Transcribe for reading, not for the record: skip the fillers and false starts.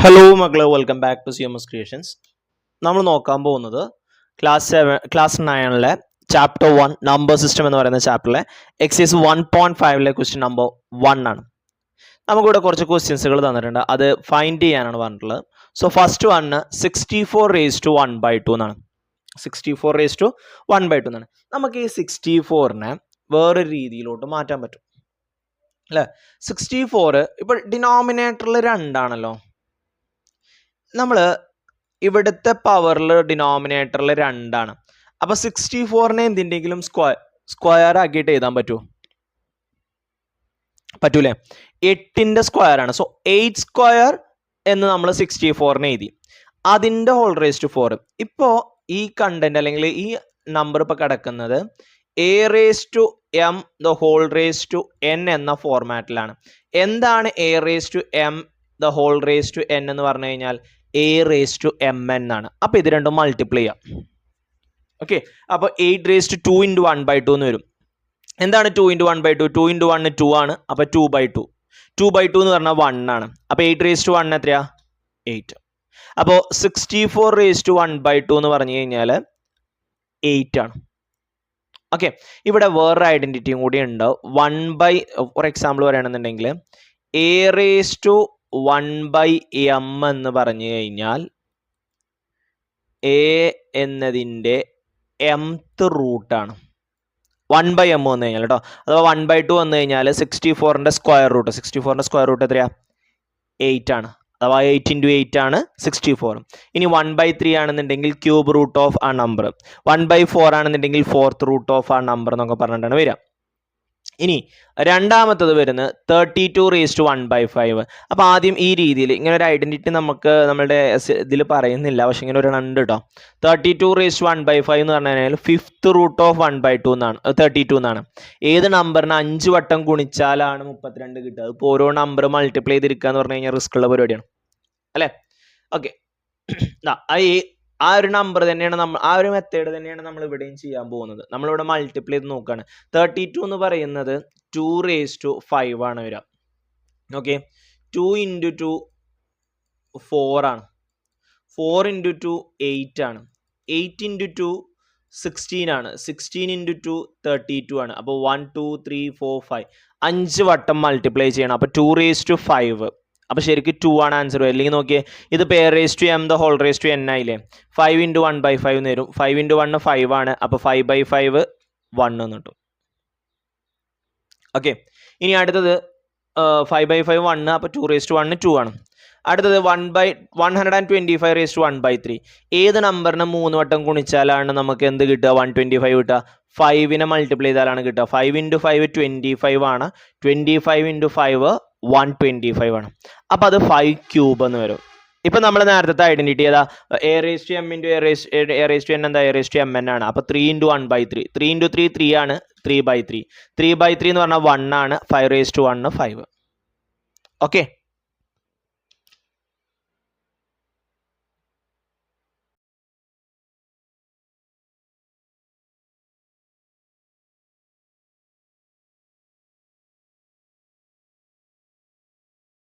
Hello മക്കളെ, welcome back to CMS creations. നമ്മൾ നോക്കാൻ പോകുന്നത് ക്ലാസ് 9 ചാപ്റ്റർ 1 നമ്പർ സിസ്റ്റം എന്ന് പറയുന്ന ചാപ്റ്ററിലെ എക്സൈസ് 1.5 ക്വസ്റ്റ്യൻ നമ്പർ 1 ആണ്. നമുക്കിവിടെ കുറച്ച് ക്വസ്റ്റ്യൻസുകൾ തന്നിട്ടുണ്ട്, അത് ഫൈൻഡ് ചെയ്യാനാണ് പറഞ്ഞിട്ടുള്ളത്. സോ ഫസ്റ്റ് വണ് 64^1/2 എന്നാണ്. 64^1/2 എന്നാണ്. നമുക്ക് ഈ 64നെ വേറൊരു രീതിയിലോട്ട് മാറ്റാൻ പറ്റും അല്ലേ. 64 ഇപ്പോൾ ഡിനോമിനേറ്ററിൽ 2 ആണല്ലോ. നമ്മൾ ഇവിടുത്തെ പവറിൽ ഡിനോമിനേറ്ററിൽ 2 ആണ്. അപ്പോൾ 64നെ എന്തിൻ്റെങ്കിലും സ്ക്വയർ ആക്കിയിട്ട് എഴുതാൻ പറ്റൂലേ? 8ൻ്റെ സ്ക്വയർ ആണ്. സോ 8 സ്ക്വയർ എന്ന് നമ്മൾ 64നെ എഴുതി, അതിൻ്റെ ഹോൾ റേസ് ടു 4. ഇപ്പോൾ ഈ കണ്ടന്റ് അല്ലെങ്കിൽ ഈ നമ്പർ ഇപ്പോൾ കിടക്കുന്നത് a⁻m² എന്ന ഫോർമാറ്റിലാണ്. എന്താണ് a⁻m² എന്ന് പറഞ്ഞു കഴിഞ്ഞാൽ a⁻mn ആണ്. അപ്പോൾ ഇത് രണ്ടും മൾട്ടിപ്ലൈ ചെയ്യാം. ഓക്കെ, അപ്പോൾ 8^2 × 1/2 എന്ന് വരും. എന്താണ് 2 × 1/2? 2 × 1 2 ആണ്. അപ്പോൾ 2/2. 2/2 എന്ന് പറഞ്ഞാൽ 1 ആണ്. അപ്പോൾ 8^1 എത്രയാ? 8. അപ്പോൾ 64^1/2 എന്ന് പറഞ്ഞു കഴിഞ്ഞാൽ 8 ആണ്. ഓക്കെ, ഇവിടെ വേറൊരു ഐഡന്റിറ്റിയും കൂടി ഉണ്ട്. ഫോർ എക്സാമ്പിൾ പറയുകയാണെന്നുണ്ടെങ്കിൽ a⁻1/m എന്ന് പറഞ്ഞു കഴിഞ്ഞാൽ a എന്നതിൻ്റെ mth റൂട്ടാണ്. 1/m വന്നു കഴിഞ്ഞാൽ കേട്ടോ, അഥവാ 1/2 വന്നു കഴിഞ്ഞാൽ 64ൻ്റെ സ്ക്വയർ റൂട്ട്. 64ൻ്റെ സ്ക്വയർ റൂട്ട് എത്രയാ? 8 ആണ്. അഥവാ 8 × 8 ആണ് 64. ഇനി 1/3 ആണെന്നുണ്ടെങ്കിൽ ക്യൂബ് റൂട്ട് ഓഫ് ആ നമ്പർ. 1/4 ആണെന്നുണ്ടെങ്കിൽ 4th റൂട്ട് ഓഫ് ആ നമ്പർ എന്നൊക്കെ പറഞ്ഞിട്ടാണ് വരിക. ഇനി രണ്ടാമത്തത് വരുന്നത് 32^1/5. അപ്പോൾ ആദ്യം ഈ രീതിയിൽ ഇങ്ങനെ ഒരു ഐഡന്റിറ്റി നമുക്ക് നമ്മളുടെ ഇതിൽ പറയുന്നില്ല, പക്ഷെ ഇങ്ങനെ ഒരു ഉണ്ട് കേട്ടോ. 32^1/5 എന്ന് പറഞ്ഞു കഴിഞ്ഞാൽ 5th റൂട്ട് ഓഫ് 1/2 എന്നാണ്, 32 എന്നാണ്. ഏത് നമ്പറിന് 5 വട്ടം ഗുണിച്ചാലാണ് 32 കിട്ടുക? ഇപ്പോൾ ഓരോ നമ്പർ മൾട്ടിപ്ലൈ ചെയ്തിരിക്കുക എന്ന് പറഞ്ഞു കഴിഞ്ഞാൽ റിസ്ക് ഉള്ള പരിപാടിയാണ് അല്ലേ. ഓക്കെ, ആ ഒരു നമ്പർ തന്നെയാണ് ആ ഒരു മെത്തേഡ് തന്നെയാണ് നമ്മൾ ഇവിടെയും ചെയ്യാൻ പോകുന്നത്. നമ്മളിവിടെ മൾട്ടിപ്ലൈ ചെയ്ത് നോക്കുകയാണ്. 32 എന്ന് പറയുന്നത് 2^5 ആണ് വരിക. ഓക്കെ, 2 × 2 4 ആണ്. 4 × 2 8 ആണ്. 8 × 2 16 ആണ്. 16 × 2 32 ആണ്. അപ്പോൾ 1 2 3 4 5 5 വട്ടം മൾട്ടിപ്ലൈ ചെയ്യണം. അപ്പോൾ 2^5. അപ്പോൾ ശരിക്കും 2 ആണ് ആൻസർ. അല്ലെങ്കിൽ നോക്കിയേ, ഇത് a⁻m² ആയില്ലേ. 5 × 1/5 എന്ന് വരും. 5 × 1 5 ആണ്. അപ്പോൾ 5/5 1 എന്ന് കിട്ടും. ഓക്കെ, ഇനി അടുത്തത് 5/5 1. അപ്പോൾ 2^1 2 ആണ്. അടുത്തത് 125^1/3. ഏത് നമ്പറിന് 3 വട്ടം ഗുണിച്ചാലാണ് നമുക്ക് എന്ത് കിട്ടുക? 125 കിട്ടുക. 5നെ മൾട്ടിപ്ലൈ ചെയ്താലാണ് കിട്ടുക. 5 × 5 25 ആണ്. 25 × 5 125 ആണ്. അപ്പോൾ അത് 5³ എന്ന് വരും. ഇപ്പം നമ്മൾ നേരത്തെ ഐഡന്റിറ്റി ചെയ്താൽ a⁻m × a⁻n എന്താ? a⁻mn ആണ്. അപ്പോൾ 3 × 1/3. 3 × 3 3 ആണ്. 3/3. 3/3 എന്ന് പറഞ്ഞാൽ 1 ആണ്. 5^1 5. ഓക്കെ.